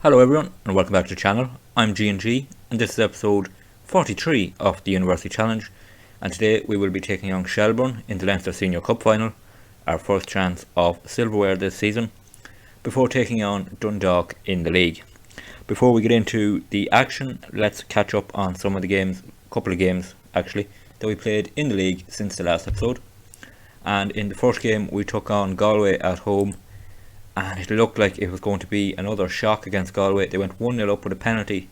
Hello everyone and welcome back to the channel. I'm G&G and this is episode 43 of the University Challenge, and today we will be taking on Shelbourne in the Leinster Senior Cup final, our first chance of silverware this season, before taking on Dundalk in the league. Before we get into the action, let's catch up on some of the games, couple of games actually, that we played in the league since the last episode. And in the first game we took on Galway at home, and it looked like it was going to be another shock against Galway. They went 1-0 up with a penalty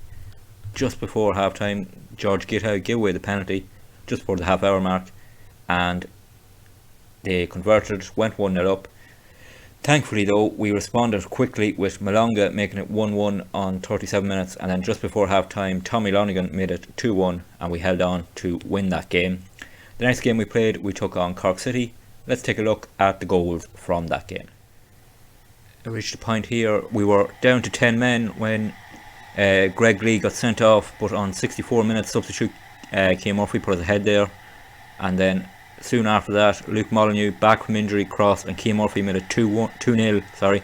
just before half time. George Githow gave away the penalty just before the half hour mark, and they converted, went 1-0 up. Thankfully though, we responded quickly with Malonga making it 1-1 on 37 minutes, and then just before half time Tommy Lonigan made it 2-1 and we held on to win that game. The next game we played, we took on Cork City. Let's take a look at the goals from that game. I reached a point here, we were down to 10 men when Greg Lee got sent off, but on 64 minutes substitute Cian Murphy put us ahead there, and then soon after that Luke Molyneux, back from injury, crossed, and Cian Murphy made it 2-0,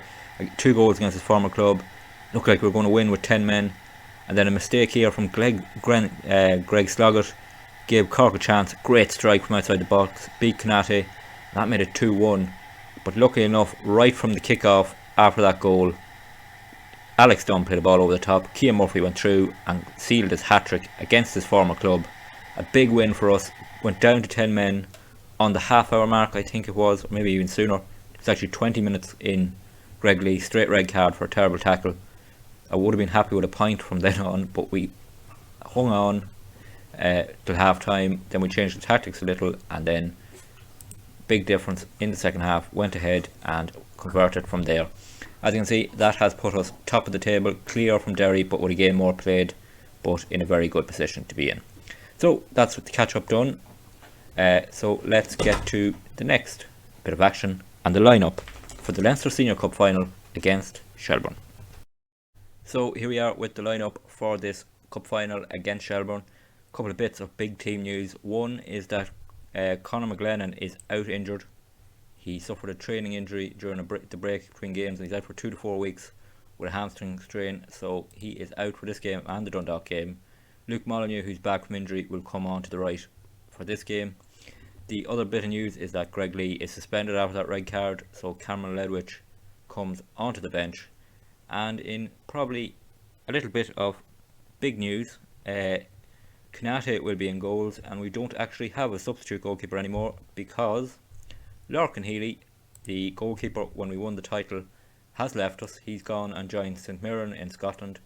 two goals against his former club. Looked like we were going to win with 10 men, and then a mistake here from Greg Sloggett gave Cork a chance. Great strike from outside the box, beat Canate, that made it 2-1. But luckily enough, right from the kick-off after that goal, Alex Dunn played the ball over the top. Cian Murphy went through and sealed his hat-trick against his former club. A big win for us. Went down to 10 men on the half-hour mark, I think it was, or maybe even sooner. It was actually 20 minutes in. Greg Lee, straight red card for a terrible tackle. I would have been happy with a point from then on, but we hung on till half-time. Then we changed the tactics a little, and then big difference in the second half, went ahead and converted from there. As you can see, that has put us top of the table, clear from Derry, but with a game more played, but in a very good position to be in. So that's with the catch up done. So let's get to the next bit of action and the lineup for the Leinster Senior Cup final against Shelbourne. So here we are with the lineup for this cup final against Shelbourne. A couple of bits of big team news. One is that Conor McGlennon is out injured. He suffered a training injury during the break between games, and he's out for 2 to 4 weeks with a hamstring strain, so he is out for this game and the Dundalk game. Luke Molyneux, who's back from injury, will come on to the right for this game. The other bit of news is that Greg Lee is suspended after that red card, so Cameron Ledwich comes onto the bench. And in probably a little bit of big news, Canate will be in goals, and we don't actually have a substitute goalkeeper anymore because Larkin Healy, the goalkeeper when we won the title, has left us. He's gone and joined St Mirren in Scotland.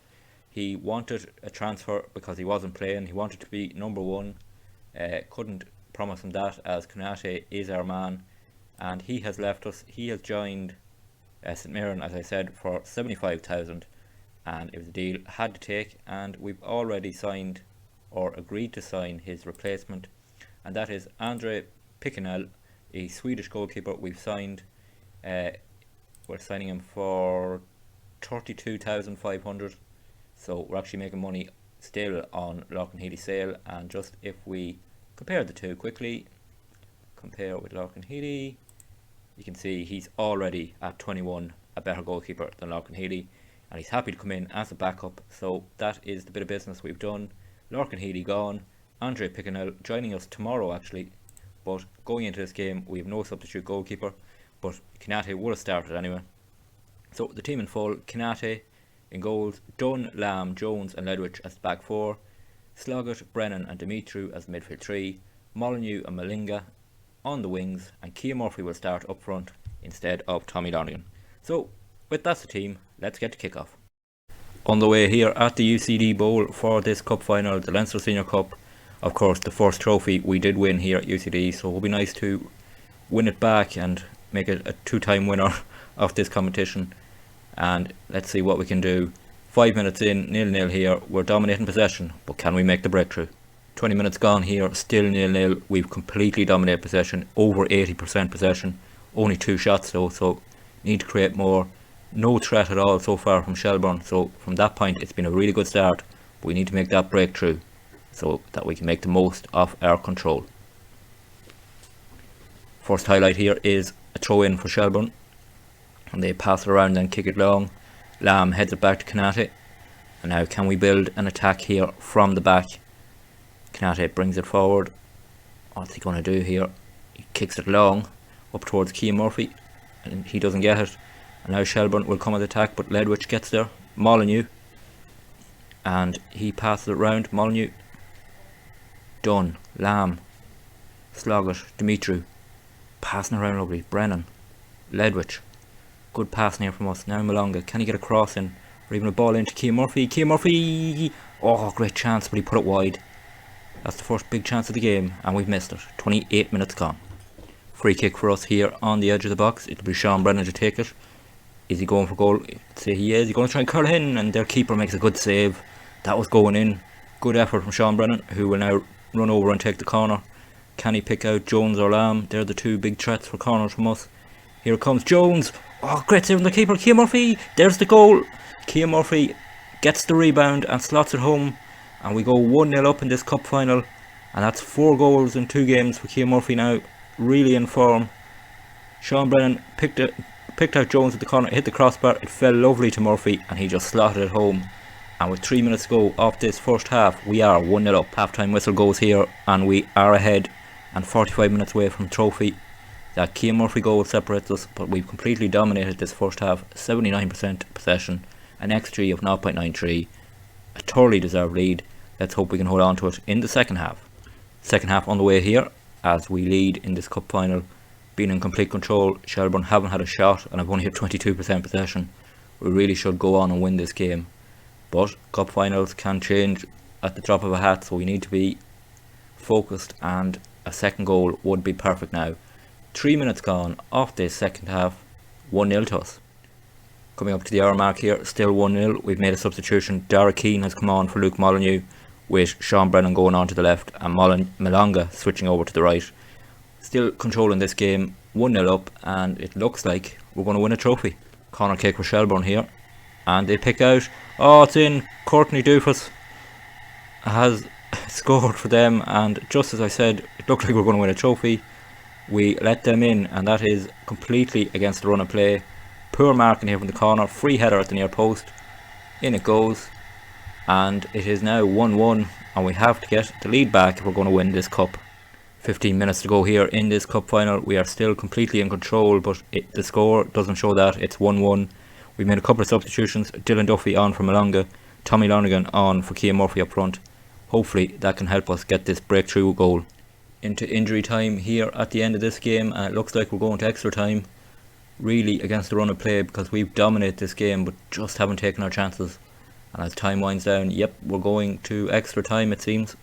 He wanted a transfer because he wasn't playing. He wanted to be number one. Couldn't promise him that, as Canate is our man, and he has left us. He has joined St Mirren, as I said, for 75,000, and it was a deal I had to take, and we've already signed or agreed to sign his replacement, and that is Andre Picanel, a Swedish goalkeeper. We've signed, we're signing him for 32,500, so we're actually making money still on Larkin Healy's sale. And just if we compare the two quickly, compare with Larkin Healy, you can see he's already at 21, a better goalkeeper than Larkin Healy, and he's happy to come in as a backup. So that is the bit of business we've done. Larkin Healy gone, Andre Picanel joining us tomorrow actually, but going into this game we have no substitute goalkeeper, but Canate would have started anyway. So the team in full: Canate in goals, Dunn, Lamb, Jones and Ledwich as the back four, Sloggett, Brennan and Dimitru as midfield three, Molyneux and Malinga on the wings, and Cian Murphy will start up front instead of Tommy Lonigan. So with that's the team, let's get to kick off. On the way here at the UCD Bowl for this cup final, the Leinster Senior Cup, of course the first trophy we did win here at UCD, so it will be nice to win it back and make it a two-time winner of this competition. And let's see what we can do. 5 minutes in, 0-0 here, we're dominating possession, but can we make the breakthrough? 20 minutes gone here, still 0-0, we've completely dominated possession, over 80% possession, only 2 shots though, so need to create more. No threat at all so far from Shelbourne, so from that point it's been a really good start, but we need to make that breakthrough so that we can make the most of our control. First highlight here is a throw in for Shelbourne, and they pass it around and kick it long. Lamb heads it back to Kanate. And now can we build an attack here from the back? Kanate brings it forward. What's he going to do here? He kicks it long up towards Cian Murphy, and he doesn't get it. And now Shelbourne will come at the attack, but Ledwich gets there. Molyneux, and he passes it round. Molyneux, Dunn, Lamb, Sloggett, Dimitru, passing around lovely. Brennan, Ledwich, good passing here from us. Now Malonga, can he get a cross in, or even a ball into Cian Murphy? Cian Murphy, oh, great chance, but he put it wide. That's the first big chance of the game, and we've missed it. 28 minutes gone. Free kick for us here on the edge of the box. It'll be Sean Brennan to take it. Is he going for goal? I'd say he is. He's going to try and curl it in, and their keeper makes a good save. That was going in. Good effort from Sean Brennan, who will now run over and take the corner. Can he pick out Jones or Lamb? They're the two big threats for corners from us. Here comes Jones. Oh, great save from the keeper. Cian Murphy. There's the goal. Cian Murphy gets the rebound and slots it home. And we go 1-0 up in this cup final. And that's 4 goals in 2 games for Cian Murphy now. Really in form. Sean Brennan picked out Jones at the corner, hit the crossbar. It fell lovely to Murphy, and he just slotted it home. And with 3 minutes to go off this first half, we are 1-0 up. Half-time whistle goes here, and we are ahead and 45 minutes away from trophy. That Cian Murphy goal separates us, but we've completely dominated this first half. 79% possession, an XG of 0.93, a thoroughly deserved lead. Let's hope we can hold on to it in the second half. Second half on the way here, as we lead in this cup final. Being in complete control, Shelbourne haven't had a shot and have only had 22% possession. We really should go on and win this game. But cup finals can change at the drop of a hat, so we need to be focused, and a second goal would be perfect now. 3 minutes gone off this second half, 1-0 to us. Coming up to the hour mark here, still 1-0. We've made a substitution. Dara Keane has come on for Luke Molyneux, with Sean Brennan going on to the left and Malonga switching over to the right. Still controlling this game, 1-0 up, and it looks like we're going to win a trophy. Corner kick for Shelbourne here, and they pick out, oh, it's in. Courtney Doofus has scored for them, and just as I said, it looked like we were going to win a trophy. We let them in, and that is completely against the run of play. Poor marking here from the corner, free header at the near post, in it goes. And it is now 1-1, and we have to get the lead back if we're going to win this cup. 15 minutes to go here in this cup final. We are still completely in control, but the score doesn't show that. It's 1-1. We made a couple of substitutions. Dylan Duffy on for Malonga, Tommy Lonergan on for Cian Murphy up front. Hopefully that can help us get this breakthrough goal. Into injury time here at the end of this game, and it looks like we're going to extra time. Really against the run of play, because we've dominated this game but just haven't taken our chances. And as time winds down, yep, we're going to extra time, it seems.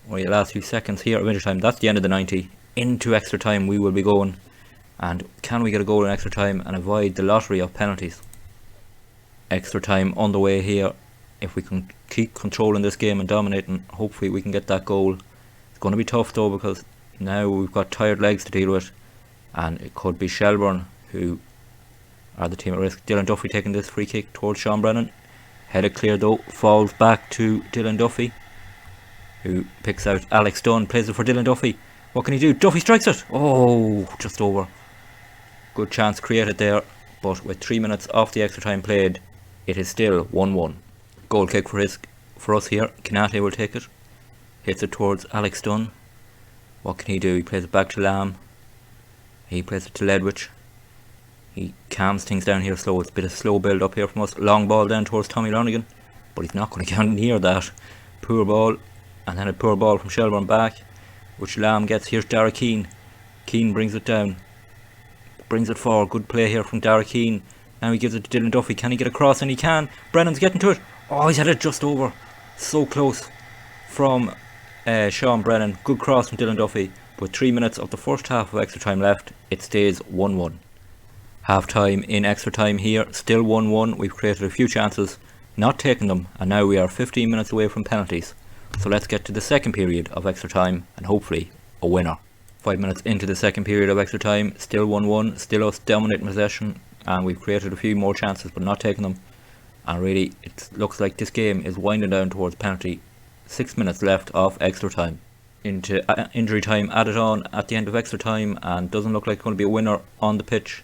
Only the last few seconds here of injury time. That's the end of the 90. Into extra time we will be going. And can we get a goal in extra time and avoid the lottery of penalties? Extra time on the way here. If we can keep controlling this game and dominating, hopefully we can get that goal. It's going to be tough though, because now we've got tired legs to deal with. And it could be Shelbourne who are the team at risk. Dylan Duffy taking this free kick towards Sean Brennan. Headed clear though, falls back to Dylan Duffy, who picks out Alex Dunn, plays it for Dylan Duffy. What can he do? Duffy strikes it! Oh, just over. Good chance created there, but with 3 minutes off the extra time played, it is still 1-1. Goal kick for us here. Kanate will take it. Hits it towards Alex Dunn. What can he do? He plays it back to Lamb. He plays it to Ledwich. He calms things down here slow. It's a bit of slow build up here from us. Long ball down towards Tommy Lonergan, but he's not going to get near that. Poor ball, and then a poor ball from Shelbourne back, which Lamb gets. Here's Dara Keane. Keane brings it down, brings it forward. Good play here from Dara Keane. Now he gives it to Dylan Duffy. Can he get across? And he can. Brennan's getting to it. Oh, he's had it just over. So close from Sean Brennan. Good cross from Dylan Duffy. With 3 minutes of the first half of extra time left, it stays 1-1. Half time in extra time here, still 1-1. We've created a few chances, not taken them, and now we are 15 minutes away from penalties. So let's get to the second period of extra time and hopefully a winner. 5 minutes into the second period of extra time, still 1-1, still us dominating possession, and we've created a few more chances but not taken them. And really, it looks like this game is winding down towards penalty. 6 minutes left of extra time. Into injury time added on at the end of extra time, and doesn't look like it's going to be a winner on the pitch.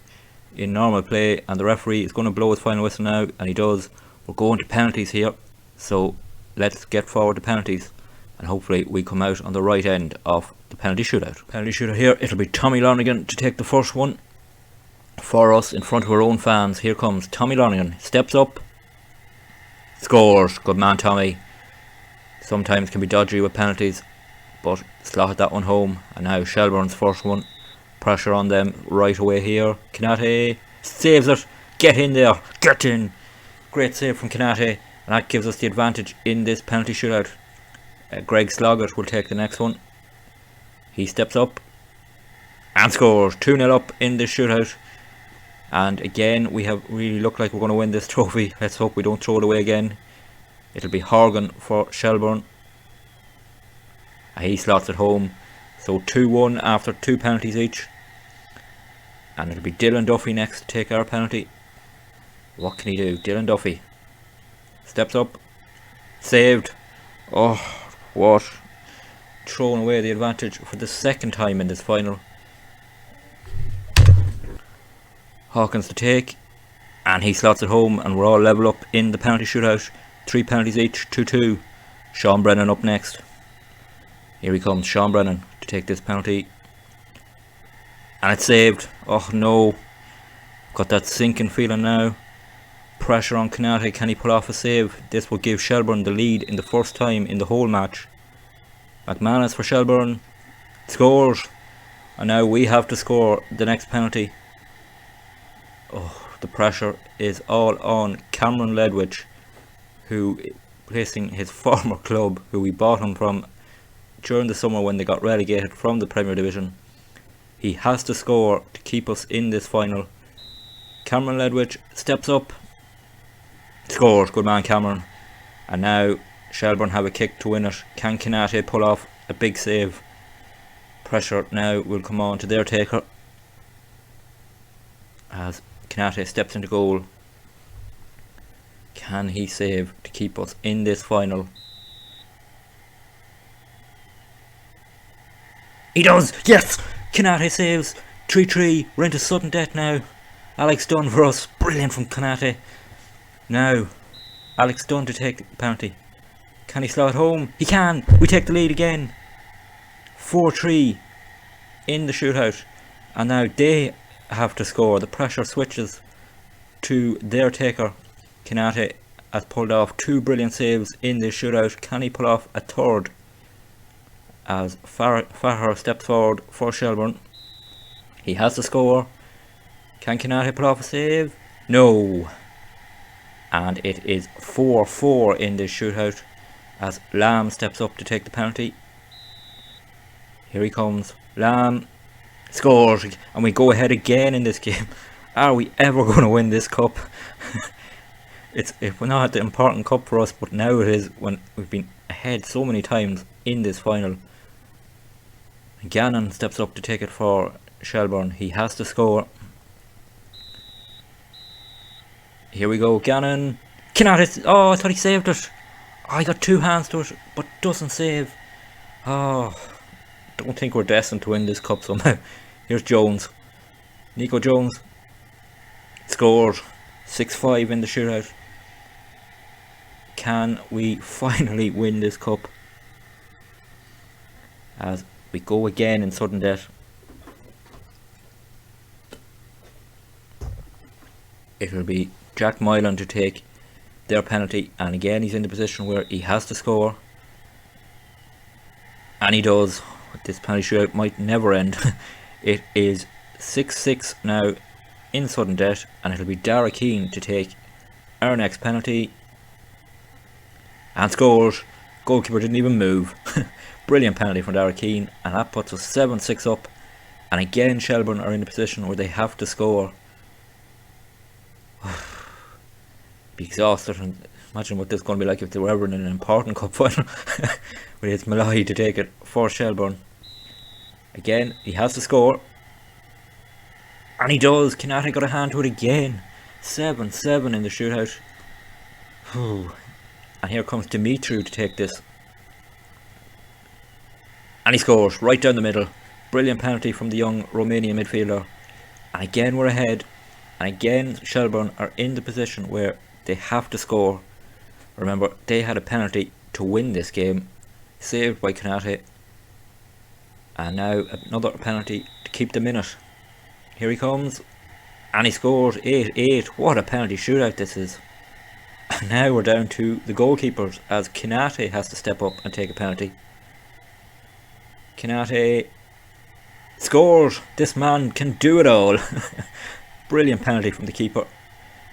in normal play, and the referee is going to blow his final whistle now, and he does. We're going to penalties here, so let's get forward to penalties, and hopefully we come out on the right end of the penalty shootout. Penalty shootout here, it'll be Tommy Lonergan to take the first one for us in front of our own fans. Here comes Tommy Lonergan, steps up, scores. Good man Tommy. Sometimes can be dodgy with penalties, but slotted that one home. And now Shelbourne's first one. Pressure on them right away here. Kanate saves it. Get in there. Get in. Great save from Kanate, and that gives us the advantage in this penalty shootout. Greg Sloggett will take the next one. He steps up and scores. 2-0 up in this shootout. And again, we have really looked like we're going to win this trophy. Let's hope we don't throw it away again. It'll be Horgan for Shelbourne. And he slots it home. So 2-1 after 2 penalties each. And it'll be Dylan Duffy next to take our penalty. What can he do? Dylan Duffy steps up. Saved. Oh, what? Throwing away the advantage for the second time in this final. Hawkins to take, and he slots it home, and we're all level up in the penalty shootout. 3 penalties each, 2-2. Sean Brennan up next. Here he comes, Sean Brennan to take this penalty, and it's saved. Oh no, got that sinking feeling now. Pressure on Kanate, can he pull off a save? This will give Shelbourne the lead in the first time in the whole match. McManus for Shelbourne, scores, and now we have to score the next penalty. Oh, the pressure is all on Cameron Ledwich, who placing his former club, who we bought him from during the summer when they got relegated from the Premier Division. He has to score to keep us in this final. Cameron Ledwich steps up, scores. Good man Cameron. And now Shelbourne have a kick to win it. Can Kanate pull off a big save? Pressure now will come on to their taker as Kanate steps into goal. Can he save to keep us in this final? He does! Yes! Kanate saves. 3-3. We're into sudden death now. Alex Dunn for us. Brilliant from Kanate. Now Alex Dunn to take the penalty. Can he slot it home? He can! We take the lead again. 4-3 in the shootout. And now they have to score. The pressure switches to their taker. Kanate has pulled off 2 brilliant saves in this shootout. Can he pull off a third? As Fahar steps forward for Shelbourne. He has to score. Can Kanate pull off a save? No. And it is 4-4 in this shootout as Lamb steps up to take the penalty. Here he comes. Lamb scores, and we go ahead again in this game. Are we ever going to win this cup? It's not the important cup for us, but now it is, when we've been ahead so many times in this final. Gannon steps up to take it for Shelbourne. He has to score. Here we go, Gannon. Kanate. Oh, I thought he saved it. Oh, he got 2 hands to it, but doesn't save. Oh, don't think we're destined to win this cup somehow. Here's Jones. Nico Jones scored. 6-5 in the shootout. Can we finally win this cup? As we go again in sudden death. It will be Jack Moylan to take their penalty, and again he's in the position where he has to score, and he does. This penalty shootout might never end. It is 6-6 now in sudden death, and it'll be Dara Keane to take our next penalty, and scores. Goalkeeper didn't even move. Brilliant penalty from Dara Keane, and that puts us 7-6 up, and again Shelbourne are in a position where they have to score. Be exhausted, and imagine what this is going to be like if they were ever in an important cup final. But it's Malloy to take it for Shelbourne. Again, he has to score, and he does. Kanate got a hand to it again. 7-7 in the shootout. And here comes Dumitru to take this, and he scores right down the middle. Brilliant penalty from the young Romanian midfielder, and again we're ahead. And again, Shelbourne are in the position where they have to score. Remember, they had a penalty to win this game, saved by Canate, and now another penalty to keep them in it. Here he comes, and he scores. 8-8. What a penalty shootout this is. And now we're down to the goalkeepers, as Canate has to step up and take a penalty. Canate scores. This man can do it all. Brilliant penalty from the keeper.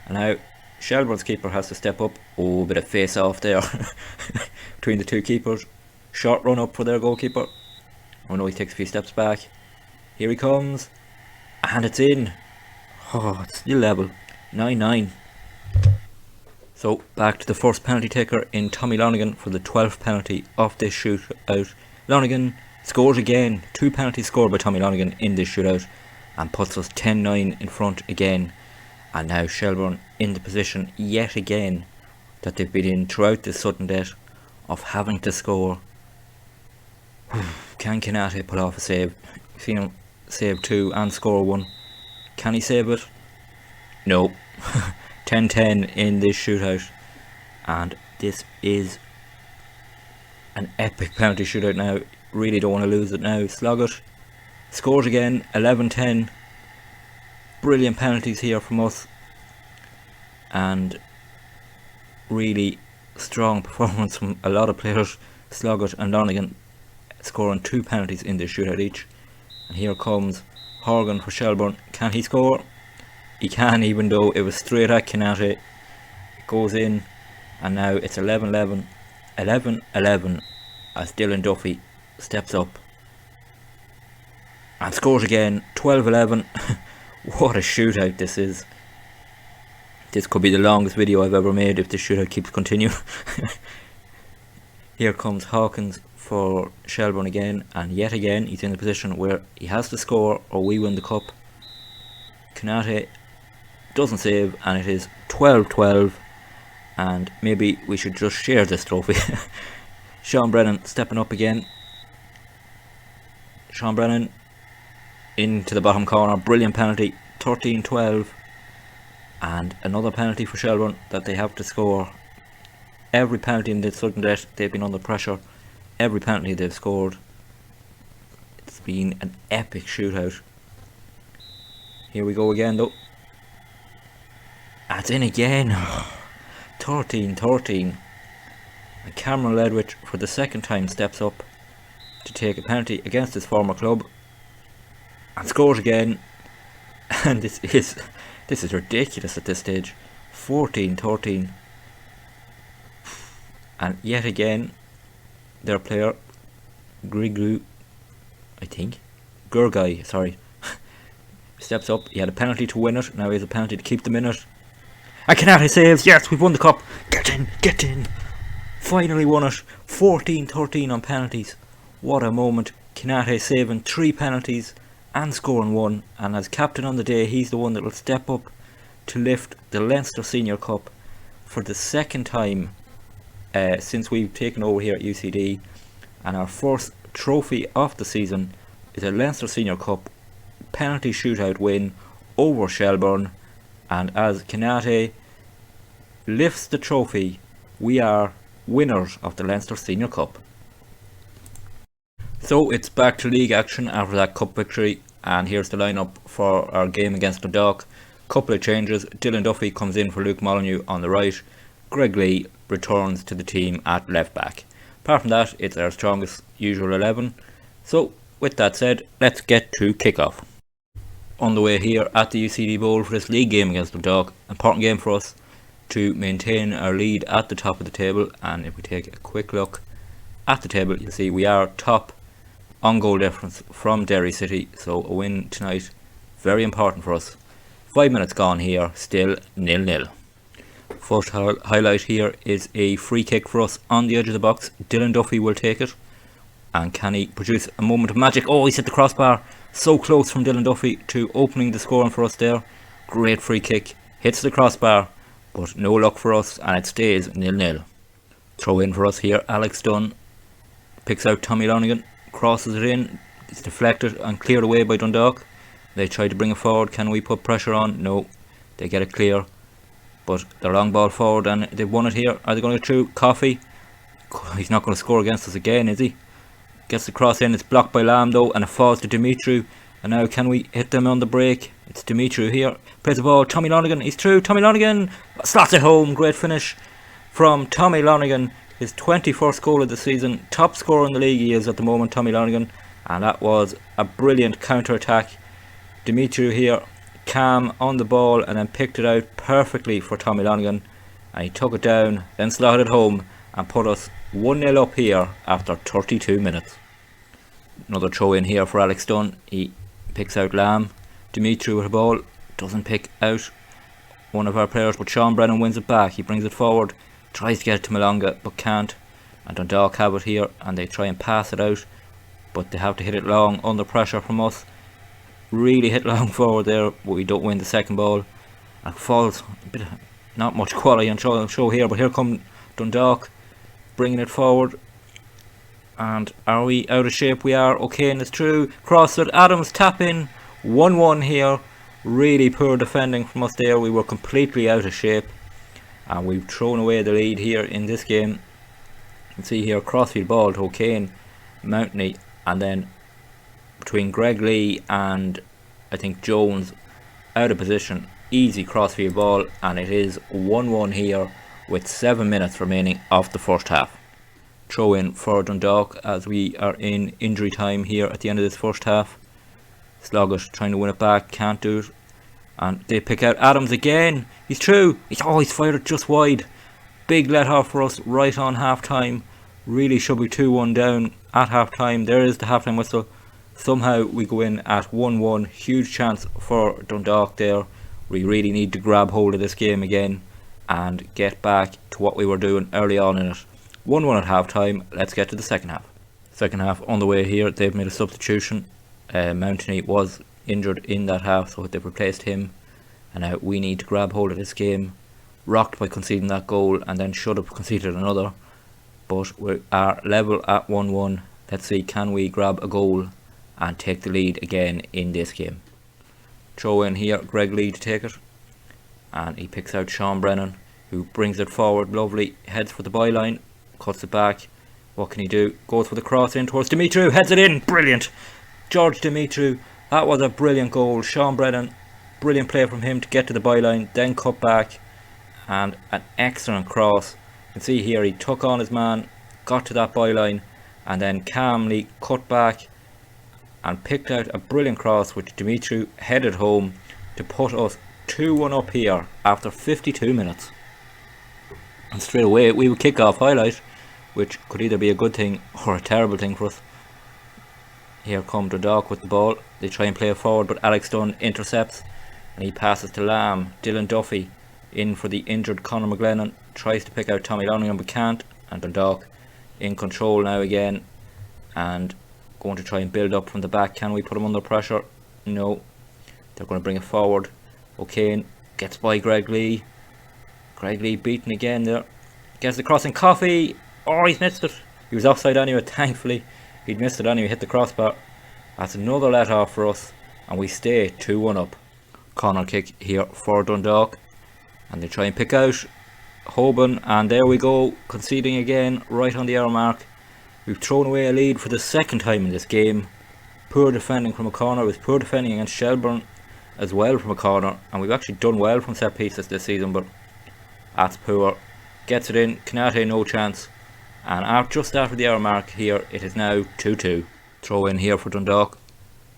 And now Shelbourne's keeper has to step up. Oh, a bit of face off there between the two keepers. Short run up for their goalkeeper. Oh no, he takes a few steps back. Here he comes, and it's in. Oh, it's still level. 9-9. So back to the first penalty taker in Tommy Lonigan for the 12th penalty of this shootout. Lonigan scores again. 2 penalties scored by Tommy Lonigan in this shootout, and puts us 10-9 in front again. And now Shelbourne in the position yet again that they've been in throughout this sudden death of having to score. Can Canate pull off a save? I've seen him save 2 and score 1. Can he save it? No. 10-10 in this shootout, and this is an epic penalty shootout now. Really don't want to lose it now. Sloggett scores again. 11-10. Brilliant penalties here from us, and really strong performance from a lot of players. Sloggett and Lonigan scoring 2 penalties in this shootout each. And here comes Horgan for Shelbourne. Can he score? He can, even though it was straight at Canate. It goes in, and now it's 11-11. 11-11 as Dylan Duffy steps up and scores again. 12-11. What a shootout this is. This could be the longest video I've ever made if this shootout keeps continuing. Here comes Hawkins for Shelbourne again, and yet again he's in the position where he has to score or we win the cup. Canate doesn't save, and it is 12-12, and maybe we should just share this trophy. Sean Brennan stepping up again. Sean Brennan into the bottom corner. Brilliant penalty. 13-12, and another penalty for Shelbourne that they have to score. Every penalty in this sudden death, they've been under pressure. Every penalty they've scored. It's been an epic shootout. Here we go again though. That's in again. 13-13. And Cameron Ledwich for the second time steps up to take a penalty against his former club and scores again. And this is ridiculous at this stage. 14-13. And yet again their player Gurgai, sorry, steps up. He had a penalty to win it, now he has a penalty to keep them in it. And Canate saves. Yes, we've won the cup. Get in. Finally won it. 14-13 on penalties. What a moment. Canate saving 3 penalties and scoring 1, and as captain on the day, he's the one that will step up to lift the Leinster Senior Cup for the second time since we've taken over here at UCD. And our first trophy of the season is a Leinster Senior Cup penalty shootout win over Shelbourne. And as Canate lifts the trophy, we are winners of the Leinster Senior Cup. So it's back to league action after that cup victory, and here's the lineup for our game against Dundalk. Couple of changes. Dylan Duffy comes in for Luke Molyneux on the right. Greg Lee returns to the team at left back. Apart from that, it's our strongest usual 11. So with that said, let's get to kick-off. On the way here at the UCD Bowl for this league game against Dundalk. Important game for us to maintain our lead at the top of the table, and if we take a quick look at the table, you'll see we are top on goal difference from Derry City, so a win tonight, very important for us. 5 minutes gone here, still 0-0. First highlight here is a free kick for us on the edge of the box. Dylan Duffy will take it, and can he produce a moment of magic? Oh, he's hit the crossbar. So close from Dylan Duffy to opening the scoring for us there. Great free kick, hits the crossbar, but no luck for us, and it stays 0-0. Throw in for us here. Alex Dunn picks out Tommy Lonigan, crosses it in, it's deflected and cleared away by Dundalk. They try to bring it forward. Can we put pressure on? No. They get it clear, but the long ball forward and they've won it here. Are they going to get through? Coffey, he's not going to score against us again, is he? Gets the cross in, it's blocked by Lamb though, and it falls to Dimitru. And now can we hit them on the break? It's Dimitru here, plays the ball, Tommy Lonigan, he's through, Tommy Lonigan slots it home. Great finish from Tommy Lonigan, his 21st goal of the season, top scorer in the league he is at the moment, Tommy Lonigan. And that was a brilliant counter-attack. Dimitru here, calm on the ball, and then picked it out perfectly for Tommy Lonigan, and he took it down, then slotted it home and put us 1-0 up here after 32 minutes. Another throw in here for Alex Dunn. He picks out Lamb. Dimitri with the ball, doesn't pick out one of our players, but Sean Brennan wins it back. He brings it forward, tries to get it to Malonga but can't, and Dundalk have it here and they try and pass it out, but they have to hit it long under pressure from us. Really hit long forward there, but we don't win the second ball, and falls a bit, not much quality on show here, but here come Dundalk bringing it forward. And are we out of shape? We are. Okay, and it's true. Cross it, Adams tap in, 1-1 here. Really poor defending from us there. We were completely out of shape, and we've thrown away the lead here in this game. You can see here crossfield ball to O'Kane, Mountney, and then between Greg Lee and I think Jones, out of position, easy crossfield ball, and it is 1-1 here with 7 minutes remaining of the first half. Throw in for Dundalk as we are in injury time here at the end of this first half. Sloggett trying to win it back, can't do it, and they pick out Adams again. He's through. He's fired it just wide. Big let off for us right on half time. Really should be 2-1 down at half time. There is the half time whistle. Somehow we go in at 1-1. Huge chance for Dundalk there. We really need to grab hold of this game again and get back to what we were doing early on in it. 1-1 at half time. Let's get to the second half. Second half on the way here. They've made a substitution. Mountney was injured in that half, so they've replaced him, and now we need to grab hold of this game. Rocked by conceding that goal, and then should have conceded another, but we are level at 1-1. Let's see, can we grab a goal and take the lead again in this game? Throw in here, Greg Lee to take it, and he picks out Sean Brennan, who brings it forward. Lovely, heads for the byline, cuts it back. What can he do? Goes for the cross in towards Dimitru, heads it in. Brilliant, George Dimitru. That was a brilliant goal. Sean Brennan, brilliant play from him to get to the byline, then cut back, and an excellent cross. You can see here he took on his man, got to that byline, and then calmly cut back and picked out a brilliant cross which Dimitru headed home to put us 2-1 up here after 52 minutes. And straight away we would kick off highlight, which could either be a good thing or a terrible thing for us. Here come Dundalk with the ball. They try and play it forward, but Alex Dunn intercepts and he passes to Lamb. Dylan Duffy in for the injured Conor McGlennon, tries to pick out Tommy Lonigan but can't, and Dundalk in control now again and going to try and build up from the back. Can we put them under pressure? No, they're going to bring it forward. O'Kane gets by Greg Lee. Greg Lee beaten again there, gets the crossing. Coffey, oh, he's missed it. He was offside anyway, thankfully. He'd missed it anyway, hit the crossbar. That's another let off for us, and we stay 2-1 up. Corner kick here for Dundalk, and they try and pick out Hoban, and there we go, conceding again right on the hour mark. We've thrown away a lead for the second time in this game. Poor defending from a corner. It was poor defending against Shelbourne as well from a corner, and we've actually done well from set pieces this season, but that's poor. Gets it in, Kanate no chance, and just after the hour mark here it is now 2-2. Throw in here for Dundalk,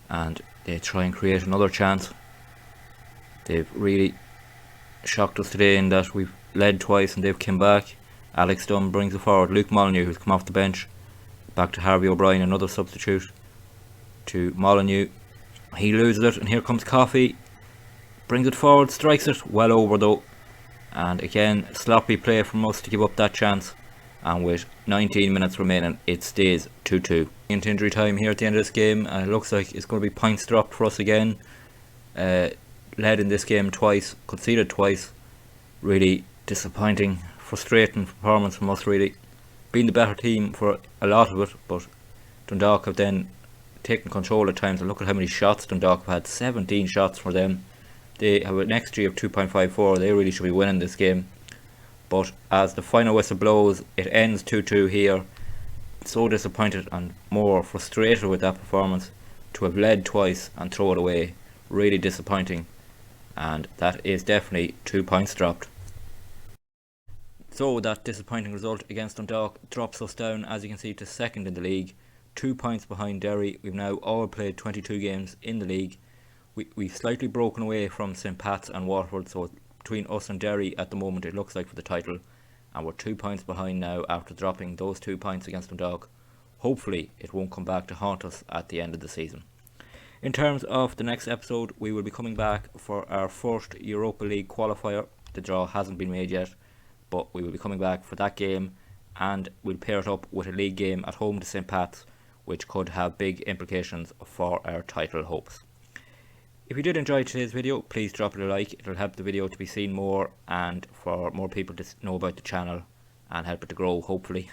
and they try and create another chance. They've really shocked us today in that we've led twice and they've come back. Alex Dunn brings it forward. Luke Molyneux, who's come off the bench, back to Harvey O'Brien, another substitute to Molyneux. He loses it, and here comes Coffey, brings it forward, strikes it well over though, and again sloppy play from us to give up that chance. And with 19 minutes remaining it stays 2-2. Into injury time here at the end of this game, and it looks like it's going to be points dropped for us again. Led in this game twice, conceded twice. Really disappointing, frustrating performance from us really. Been the better team for a lot of it, but Dundalk have then taken control at times, and look at how many shots Dundalk have had. 17 shots for them, They have an XG of 2.54. They really should be winning this game. But as the final whistle blows, it ends 2-2 here. So disappointed and more frustrated with that performance. To have led twice and throw it away, really disappointing. And that is definitely 2 points dropped. So that disappointing result against Dundalk drops us down, as you can see, to second in the league. 2 points behind Derry. We've now all played 22 games in the league. We've slightly broken away from St Pat's and Waterford, so between us and Derry at the moment it looks like for the title, and we're 2 points behind now after dropping those 2 points against Dundalk. Hopefully it won't come back to haunt us at the end of the season. In terms of the next episode, we will be coming back for our first Europa League qualifier. The draw hasn't been made yet, but we will be coming back for that game, and we'll pair it up with a league game at home to St Pat's, which could have big implications for our title hopes. If you did enjoy today's video, please drop it a like. It'll help the video to be seen more and for more people to know about the channel and help it to grow, hopefully.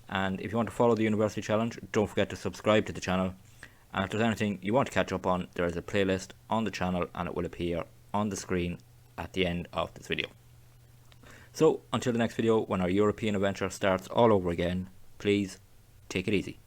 And if you want to follow the University Challenge, don't forget to subscribe to the channel. And if there's anything you want to catch up on, there is a playlist on the channel and it will appear on the screen at the end of this video. So until the next video, when our European adventure starts all over again, please take it easy.